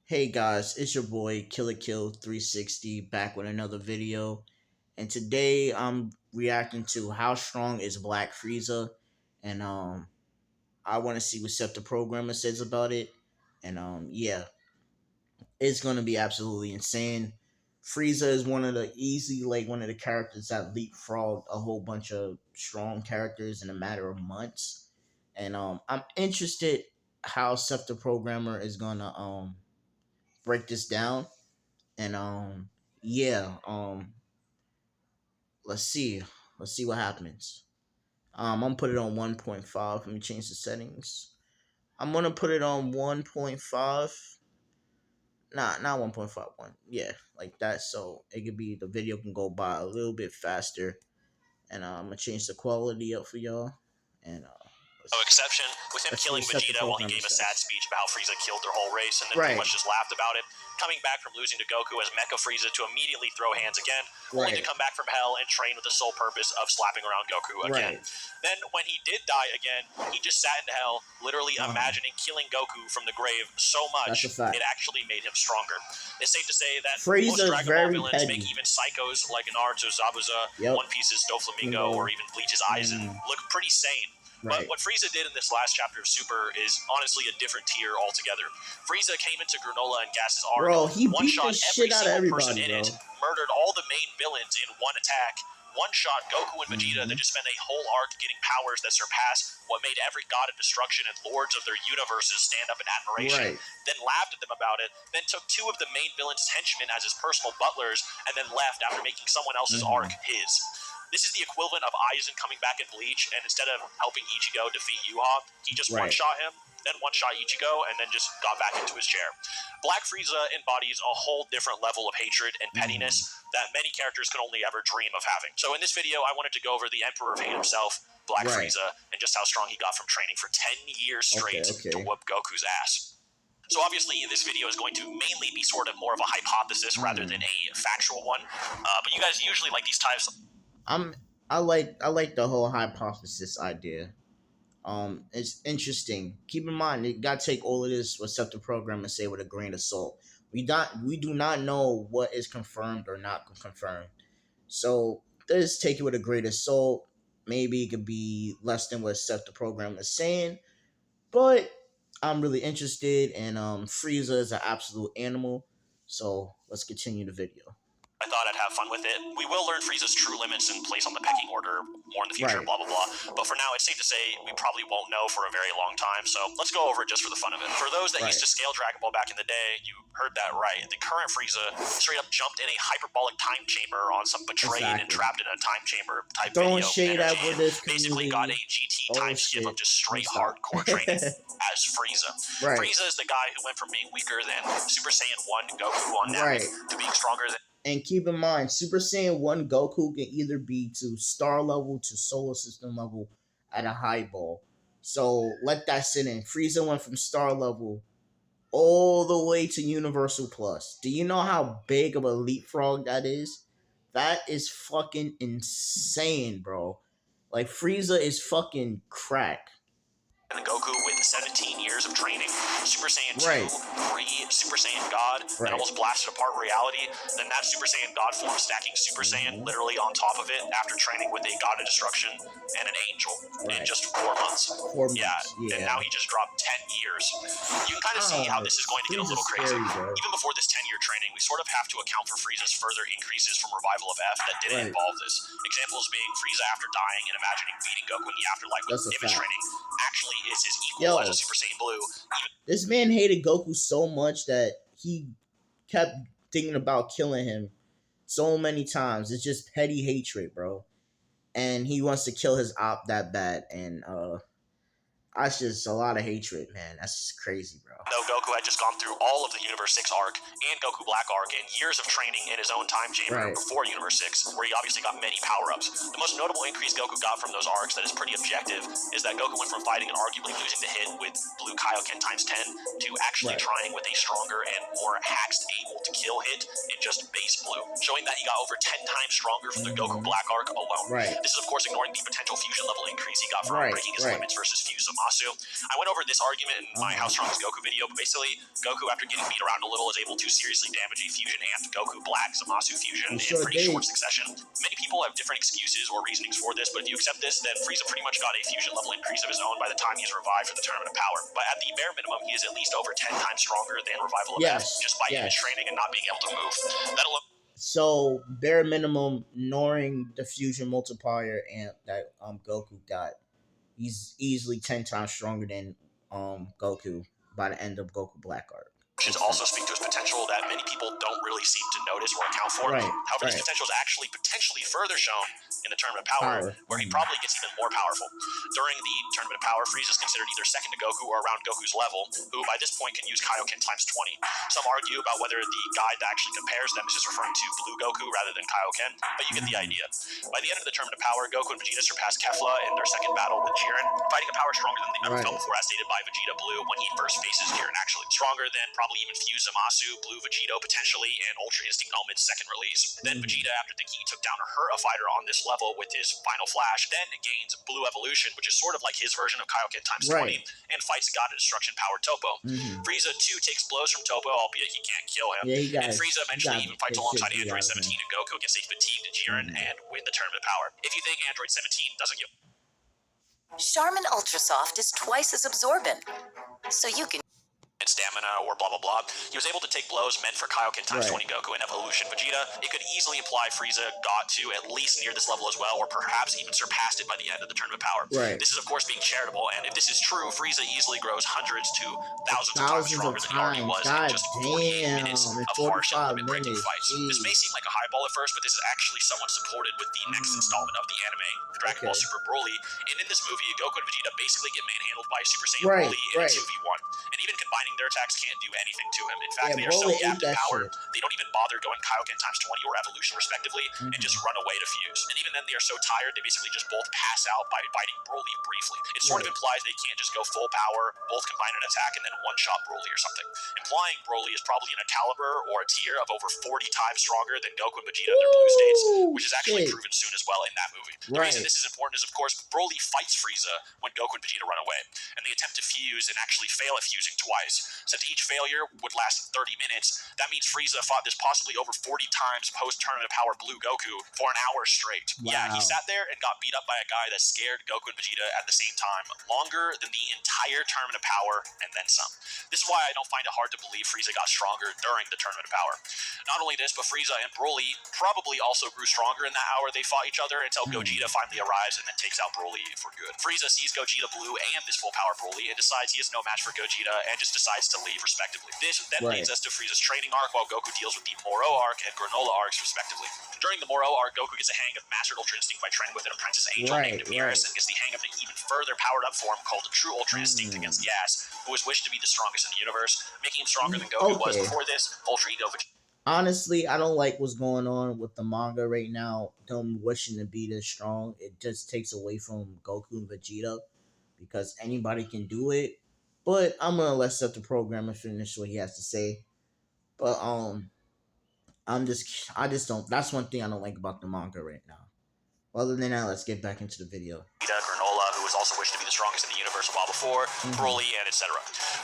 Hey guys, it's your boy Killer Kill 360 back with another video. And today I'm reacting to how strong is Black Frieza, and I want to see what Seth the programmer says about it. And yeah, it's gonna be absolutely insane. Frieza is one of the characters that leapfrogged a whole bunch of strong characters in a matter of months. And I'm interested how Seth the programmer is gonna break this down. And yeah, let's see. Let's see what happens. I'm gonna put it on 1.5. Let me change the settings. I'm gonna put it on 1.5. Nah, not 1.51. Yeah, like that. So it could be the video can go by a little bit faster. And I'm gonna change the quality up for y'all. And No exception, with him let's see killing what Seth the Vegeta while he programmer gave a sad says. speech about how Frieza killed their whole race and then pretty Right, much just laughed about it. Coming back from losing to Goku as Mecha Frieza to immediately throw hands again, only to right, come back from hell and train with the sole purpose of slapping around Goku again. right. Then, when he did die again, he just sat in hell, literally Uh huh. imagining killing Goku from the grave so That's a much fact. it actually made him stronger. It's safe to say that most Frieza is Dragon Ball very villains make petty. even psychos like Naruto Zabuza, Yep. One Piece's Doflamingo, Bingo. or even Bleach's Aizen Mm, look pretty sane. But right. what Frieza did in this last chapter of Super is honestly a different tier altogether. Frieza came into Granola and Gas's arc, Bro, he beat the one-shot every shit out of single person everybody, in it, bro. murdered all the main villains in one attack, one-shot Goku and Vegeta, Hmm. then just spent a whole arc getting powers that surpass what made every god of destruction and lords of their universes stand up in admiration, Right. then laughed at them about it, then took two of the main villains' henchmen as his personal butlers, and then left after making someone else's arc Hmm. his. This is the equivalent of Aizen coming back in Bleach, and instead of helping Ichigo defeat Yuha, he just Right. one-shot him, then one-shot Ichigo, and then just got back into his chair. Black Frieza embodies a whole different level of hatred and Hmm. pettiness that many characters can only ever dream of having. So in this video, I wanted to go over the Emperor of Hate himself, Black Right. Frieza, and just how strong he got from training for 10 years Okay. straight to Okay. whoop Goku's ass. So obviously, this video is going to mainly be sort of more of a hypothesis rather than Hmm. a factual one. But you guys usually like these types. I'm. I like the whole hypothesis idea. It's interesting. Keep in mind, you gotta take all of this with Scepter program and say with a grain of salt. We do not know what is confirmed or not confirmed. So let's take it with a grain of salt. Maybe it could be less than what Scepter program is saying, but I'm really interested, and Frieza is an absolute animal. So let's continue the video. I thought I'd have fun with it. We will learn Frieza's true limits and place on the pecking order more in the future, Right. blah, blah, blah. But for now, it's safe to say we probably won't know for a very long time, so let's go over it just for the fun of it. For those that used Right. to scale Dragon Ball back in the day, you heard that right. The current Frieza straight up jumped in a hyperbolic time chamber on some betrayed and Exactly. trapped in a time chamber type Throwing video shade at energy, and British basically got a community. GT Oh time skip of shit. just Let me straight stop. hardcore training as Frieza. Right. Frieza is the guy who went from being weaker than Super Saiyan 1 Goku on Namek Right. to being stronger than. And keep in mind, Super Saiyan 1 Goku can either be to star level to solar system level at a high ball. So let that sit in. Frieza went from star level all the way to Universal Plus. Do you know how big of a leapfrog that is? That is fucking insane, bro. Like Frieza is fucking crack. And Goku with 17 years of training, Super Saiyan 2, Right. 3, Super Saiyan God, that Right. almost blasted apart reality. Then that Super Saiyan God form stacking Super Saiyan Mhm. literally on top of it after training with a God of Destruction and an Angel in Right. just 4 months. 4 months. Yeah, and now he just dropped 10 years. You can kind of see how this is going to get a little Frieza's crazy. scary, bro. Even before this 10-year training, we sort of have to account for Frieza's further increases from Revival of F that didn't Right. involve this. Examples being Frieza after dying and imagining beating Goku in the afterlife with That's a image fact. training actually is his equal Yo, as a Super Saiyan Blue. this man hated Goku so much that he kept thinking about killing him so many times. It's just petty hatred, bro. And he wants to kill his op that bad. And that's just a lot of hatred, man. That's just crazy, bro. Though Goku had just gone through all of the Universe 6 arc and Goku Black arc and years of training in his own time chamber Right. before Universe 6, where he obviously got many power-ups. The most notable increase Goku got from those arcs that is pretty objective is that Goku went from fighting and arguably losing the hit with Blue Kaioken times 10 to actually Right. trying with a stronger and more haxed able to kill hit in just base Blue, showing that he got over 10 times stronger from the Goku Mhm. Black arc alone. Right. This is of course ignoring the potential fusion level increase he got from Right. breaking his Right. limits versus Fuse Zamasu. I went over this argument in my How Strong is Goku video, but basically, Goku, after getting beat around a little, is able to seriously damage a fusion and Goku Black Zamasu fusion in pretty short succession. Many people have different excuses or reasonings for this, but if you accept this, then Frieza pretty much got a fusion level increase of his own by the time he's revived for the Tournament of Power. But at the bare minimum, he is at least over 10 times stronger than Revival of F, just by his training and not being able to move. That'll So bare minimum, ignoring the fusion multiplier and that Goku got, he's easily 10 times stronger than Goku by the end of Goku Black Arc. Also speak to his potential that many people don't really seem to notice or account for. However, his potential is actually potentially further shown in the Tournament of Power, where he probably gets even more powerful. During the Tournament of Power, Frieza is considered either second to Goku or around Goku's level, who by this point can use Kaioken times 20. Some argue about whether the guide that actually compares them is just referring to Blue Goku rather than Kaioken, but you get the idea. By the end of the Tournament of Power, Goku and Vegeta surpassed Kefla in their second battle with Jiren, fighting a power stronger than they've ever felt before, as stated by Vegeta Blue when he first faces Jiren, actually. Stronger than probably even Fuse Zamasu, Blue Vegito potentially, and Ultra Instinct Helmet's second release. Then Vegeta, after thinking he took down or hurt a fighter on this level with his final flash, then gains Blue Evolution, which is sort of like his version of Kaioken times 20, and fights God of Destruction powered Topo. Frieza too takes blows from Topo, albeit he can't kill him. And Frieza eventually even fights alongside Android 17 and Goku against a fatigued Jiren and win the Tournament of Power. If you think Android 17 doesn't give Charmin Ultra Soft is twice as absorbent, so you can stamina or blah blah blah, he was able to take blows meant for Kaioken times 20 Goku and Evolution Vegeta. It could easily imply Frieza got to at least near this level as well, or perhaps even surpassed it by the end of the Tournament of Power. This is of course being charitable, and if this is true, Frieza easily grows hundreds to thousands of times stronger than he already was in just 48 minutes of harsh and limit-breaking fights. This may seem like a highball at first, but this is actually somewhat supported with the next installment of the anime, Dragon Ball Super Broly. And in this movie, Goku and Vegeta basically get manhandled by Super Saiyan Broly in a 2v1. And even combining their attacks can't do anything to him. In fact, they are so yapped in power, they don't even bother going Kaioken times 20 or Evolution respectively, and just run away to Fuse. And even then, they are so tired, they basically just both pass out by biting Broly briefly. It sort of implies they can't just go full power, both combine an attack, and then one-shot Broly or something. Implying Broly is probably in a caliber or a tier of over 40 times stronger than Goku and Vegeta in their blue states, which is actually proven soon as well in that movie. The reason this is important is, of course, Broly fights Frieza when Goku and Vegeta run away, and they attempt to fuse and actually fail at fusing twice. Since each failure would last 30 minutes, that means Frieza fought this possibly over 40 times post-Tournament of Power Blue Goku for an hour straight. Yeah, he sat there and got beat up by a guy that scared Goku and Vegeta at the same time, longer than the entire Tournament of Power and then some. This is why I don't find it hard to believe Frieza got stronger during the Tournament of Power. Not only this, but Frieza and Broly probably also grew stronger in that hour they fought each other until Gogeta finally arrives and then takes out Broly for good. Frieza sees Gogeta Blue and this full power Broly and decides he is no match for Gogeta and just decides to leave respectively. This then leads us to Frieza's training arc, while Goku deals with the Moro arc and Granola arcs respectively. During the Moro arc, Goku gets a hang of Mastered Ultra Instinct by training with an apprentice angel named Emiris, and gets the hang of an even further powered up form called True Ultra Instinct against Gas, who is wished to be the strongest in the universe, making him stronger than Goku was before this. Ultra Ego Vegeta. Honestly, I don't like what's going on with the manga right now. Them wishing to be this strong, it just takes away from Goku and Vegeta, because anybody can do it. But I'm gonna let Seth the programmer finish what he has to say. But I just don't. That's one thing I don't like about the manga right now. Other than that, let's get back into the video. Granola, who was also wished to be the strongest in the universe a while before, Broly, and etc.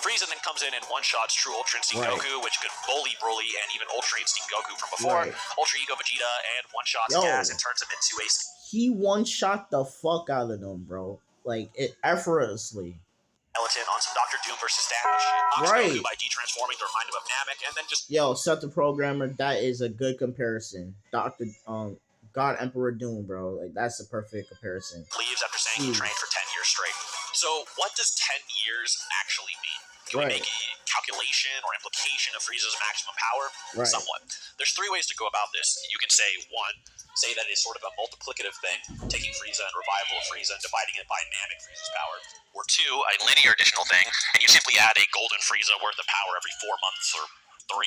Frieza then comes in and one-shots True Ultra Instinct Goku, which could bully Broly and even Ultra Instinct Goku from before, Ultra Ego Vegeta, and one-shots Gas and turns him into a... He one-shot the fuck out of them, bro. Like, it effortlessly. Skeleton on some Dr. Doom versus Thanos shit. Knocks Goku by de-transforming to remind him of Namek, and then just... Yo, Seth the programmer, that is a good comparison. God Emperor Doom, bro. Like, that's the perfect comparison. Leaves after saying he trained for 10 years straight. So, what does 10 years actually mean? Can we make a calculation or implication of Frieza's maximum power? Somewhat. There's three ways to go about this. You can say, one, say that it's sort of a multiplicative thing, taking Frieza and revival of Frieza and dividing it by Namek Frieza's power. Or two, a linear additional thing, and you simply add a golden Frieza worth of power every 4 months or 3.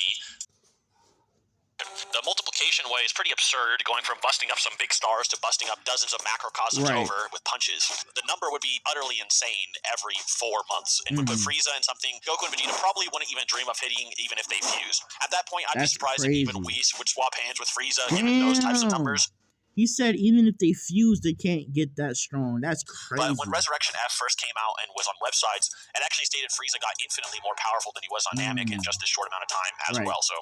The multiplication way is pretty absurd, going from busting up some big stars to busting up dozens of macrocosms over with punches. The number would be utterly insane every 4 months. It would put Frieza in something Goku and Vegeta probably wouldn't even dream of hitting, even if they fused. At that point, I'd be surprised if even Whis would swap hands with Frieza, given those types of numbers. He said even if they fuse, they can't get that strong. That's crazy. But when Resurrection F first came out and was on websites, it actually stated Frieza got infinitely more powerful than he was on Namek in just this short amount of time as well. So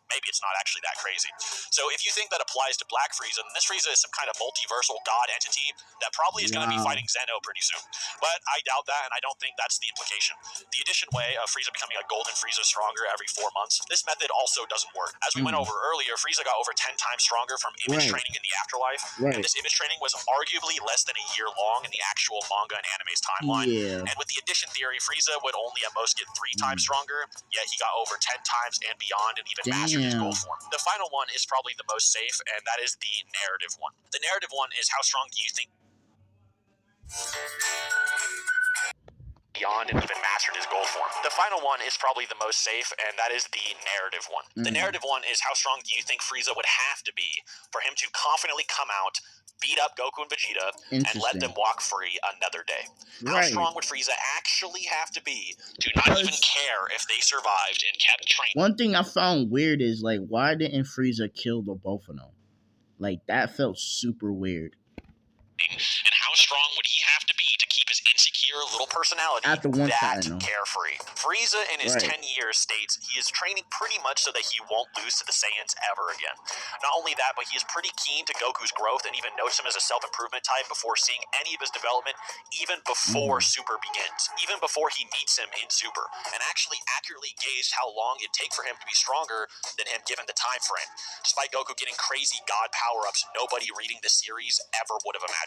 maybe it's not actually that crazy. So if you think that applies to Black Frieza, then this Frieza is some kind of multiversal god entity that probably is going to be fighting Zeno pretty soon. But I doubt that, and I don't think that's the implication. The addition way of Frieza becoming a golden Frieza stronger every 4 months, this method also doesn't work. As we went over earlier, Frieza got over 10 times stronger from image training in the afterlife, and this image training was arguably less than a year long in the actual manga and anime's timeline. And with the addition theory, Frieza would only at most get 3 times stronger, yet he got over 10 times and beyond and even mastered his gold form. The final one is probably the most safe, and that is the narrative one. The narrative one is how strong do you think beyond and even mastered his gold form. The final one is probably the most safe, and that is the narrative one. The narrative one is how strong do you think Frieza would have to be for him to confidently come out, beat up Goku and Vegeta, and let them walk free another day? How strong would Frieza actually have to be to not even care if they survived and kept training? One thing I found weird is, like, why didn't Frieza kill the both of them? Like, that felt super weird. And how strong would he have to be to keep his insecure little personality that carefree? Frieza in his 10 years states he is training pretty much so that he won't lose to the Saiyans ever again. Not only that, but he is pretty keen to Goku's growth and even notes him as a self-improvement type before seeing any of his development, even before Super begins, even before he meets him in Super, and actually accurately gauged how long it'd take for him to be stronger than him given the time frame. Despite Goku getting crazy god power-ups nobody reading the series ever would have imagined.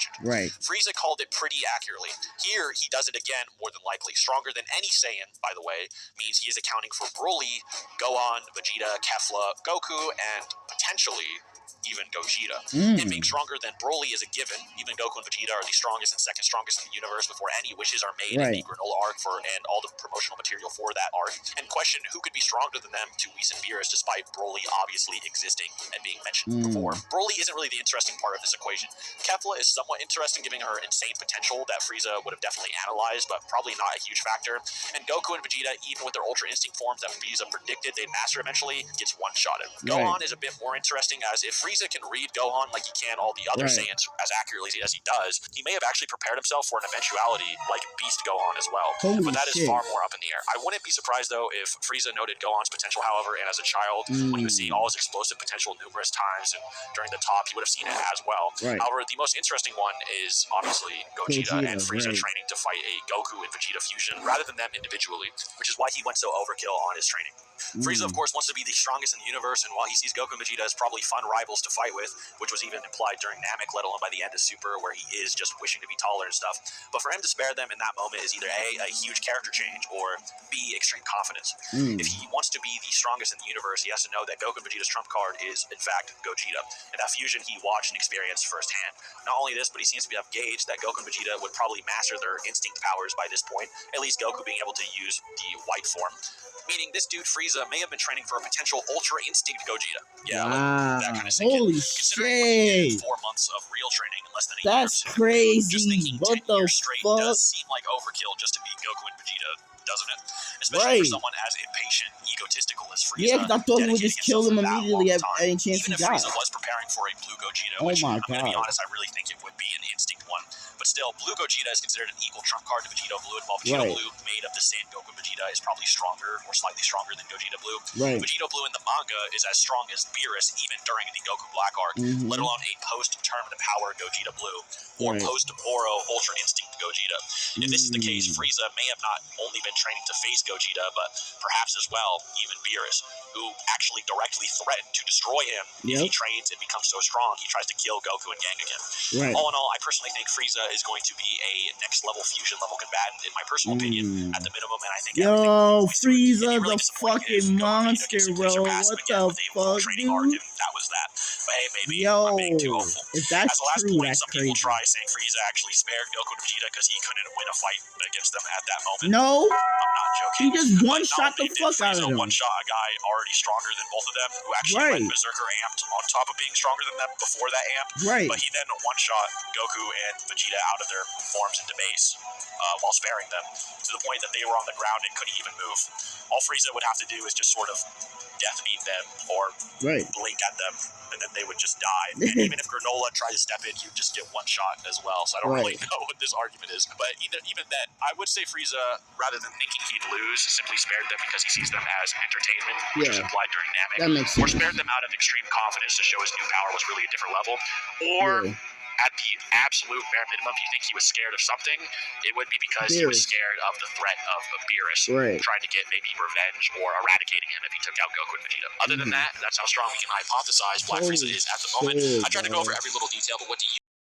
Frieza called it pretty accurately. Here, he does it again, more than likely. Stronger than any Saiyan, by the way, means he is accounting for Broly, Gohan, Vegeta, Kefla, Goku, and potentially even Gogeta. Him being stronger than Broly is a given. Even Goku and Vegeta are the strongest and second strongest in the universe before any wishes are made in the Granola arc and all the promotional material for that arc. And question who could be stronger than them to Whis and Beerus, despite Broly obviously existing and being mentioned before. Broly isn't really the interesting part of this equation. Kefla is somewhat interesting, giving her insane potential that Frieza would have definitely analyzed, but probably not a huge factor. And Goku and Vegeta, even with their Ultra Instinct forms that Frieza predicted they'd master eventually, gets one-shotted. Gohan is a bit more interesting, as if Frieza can read Gohan like he can all the other Saiyans as accurately as he does, he may have actually prepared himself for an eventuality like Beast Gohan as well. But that is far more up in the air. I wouldn't be surprised, though, if Frieza noted Gohan's potential, however, and as a child, when he was seeing all his explosive potential numerous times, and during the top, he would have seen it as well. However, the most interesting one is obviously Gogeta and Frieza training to fight a Goku and Vegeta fusion rather than them individually, which is why he went so overkill on his training. Frieza, of course, wants to be the strongest in the universe, and while he sees Goku and Vegeta as probably fun rivals to fight with, which was even implied during Namek, let alone by the end of Super, where he is just wishing to be taller and stuff, but for him to spare them in that moment is either A, a huge character change, or B, extreme confidence. If he wants to be the strongest in the universe, he has to know that Goku and Vegeta's trump card is, in fact, Gogeta, and that fusion he watched and experienced firsthand. Not only this, but he seems to have gauged that Goku and Vegeta would probably master their instinct powers by this point, at least Goku being able to use the white form. Meaning this dude Frieza may have been training for a potential Ultra Instinct Gogeta. Yeah, that kind of sink in. Considering what he did 4 months of real training in less than a year. That's crazy. Just thinking 10 years straight does seem like overkill just to beat Goku and Vegeta, doesn't it? Especially for someone as impatient, egotistical as Frieza. Yeah, because I thought he would just kill him immediately at any chance he got. Even if Frieza was preparing for a Blue Gogeta, which I'm going to be honest, I really think it would be an instinct one. But still, Blue Gogeta is considered an equal trump card to Vegeta Blue, and while Vegeta Blue, made of the same Goku and Vegeta, is probably stronger or slightly stronger than Gogeta Blue. Vegeta Blue in the manga is as strong as Beerus even during the Goku Black arc, let alone a post-term to power Gogeta Blue or post-Oro Ultra Instinct Gogeta. If this is the case, Frieza may have not only been training to face Gogeta, but perhaps as well even Beerus, who actually directly threatened to destroy him if he trains and becomes so strong he tries to kill Goku and Gang again. All in all, I personally think Frieza is going to be a next-level fusion-level combatant, in my personal opinion, at the minimum, and I think Frieza the fucking monster, bro. What the fuck, dude? That was that. But hey, maybe I'm being too hopeful. If that's as a last true, point, that's some crazy. people try saying Frieza actually spared Goku and Vegeta because he couldn't win a fight against them at that moment. No, I'm not joking. He just one-shot the fuck out of them. One-shot a guy already stronger than both of them, who actually went Berserker amped on top of being stronger than them before that amp. But he then one-shot Goku and Vegeta out of their forms into base while sparing them, to the point that they were on the ground and couldn't even move. All Frieza would have to do is just sort of death beat them or blink at them, and then they would just die. And even if Granola tried to step in, he would just get one shot as well. So I don't really know what this argument is. But even then, I would say Frieza, rather than thinking he'd lose, simply spared them because he sees them as entertainment, which was implied during Namek, or spared them out of extreme confidence to show his new power was really a different level, or at the absolute bare minimum, if you think he was scared of something, it would be because he was scared of the threat of Beerus trying to get maybe revenge or eradicating him if he took out Goku and Vegeta. Other than that, that's how strong we can hypothesize Black Frieza is at the moment. I tried to go over every little detail, but what do you